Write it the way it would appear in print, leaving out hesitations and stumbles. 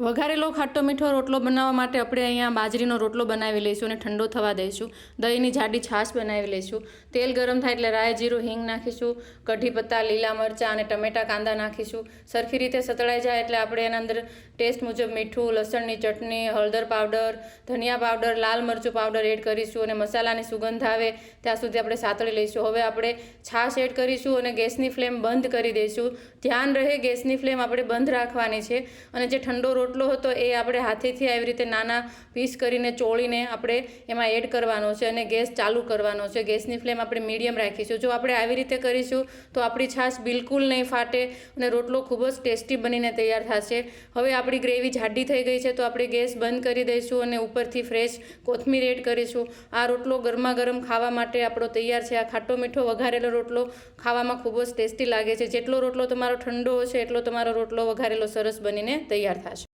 વઘારેલો ખાટો મીઠો રોટલો બનાવવા માટે આપણે અહીંયા બાજરીનો રોટલો બનાવી લઈશું અને ઠંડો થવા દઈશું. દહીંની જાડી છાશ બનાવી લઈશું. તેલ ગરમ થાય એટલે રાઈ, જીરું, હિંગ નાખીશું. કઢી પત્તા, લીલા મરચાં અને ટમેટાં, કાંદા નાખીશું. સરખી રીતે સતળાઈ જાય એટલે આપણે એના અંદર ટેસ્ટ મુજબ મીઠું, લસણની ચટણી, હળદર પાવડર, ધનિયા પાવડર, લાલ મરચું પાવડર એડ કરીશું અને મસાલાની સુગંધ આવે ત્યાં સુધી આપણે સાતળી લઈશું. હવે આપણે છાશ એડ કરીશું અને ગેસની ફ્લેમ બંધ કરી દઈશું. ધ્યાન રહે, ગેસની ફ્લેમ આપણે બંધ રાખવાની છે. અને જે ઠંડો રોટલો હતો એ આપણે હાથેથી આવી રીતે નાના પીસ કરીને ચોળીને આપણે એમાં એડ કરવાનો છે અને ગેસ ચાલુ કરવાનો છે. ગેસની ફ્લેમ આપણે મીડિયમ રાખીશું. જો આપણે આવી રીતે કરીશું તો આપણી છાશ બિલકુલ નહીં ફાટે અને રોટલો ખૂબ જ ટેસ્ટી બનીને તૈયાર થશે. હવે આપણી ગ્રેવી જાડી થઈ ગઈ છે તો આપણે ગેસ બંધ કરી દઈશું અને ઉપરથી ફ્રેશ કોથમીર એડ કરીશું. આ રોટલો ગરમા ગરમ ખાવા માટે આપણો તૈયાર છે. આ ખાટો મીઠો વઘારેલો રોટલો ખાવામાં ખૂબ જ ટેસ્ટી લાગે છે. જેટલો રોટલો તમારો ઠંડો હશે એટલો તમારો રોટલો વઘારેલો સરસ બનીને તૈયાર થશે.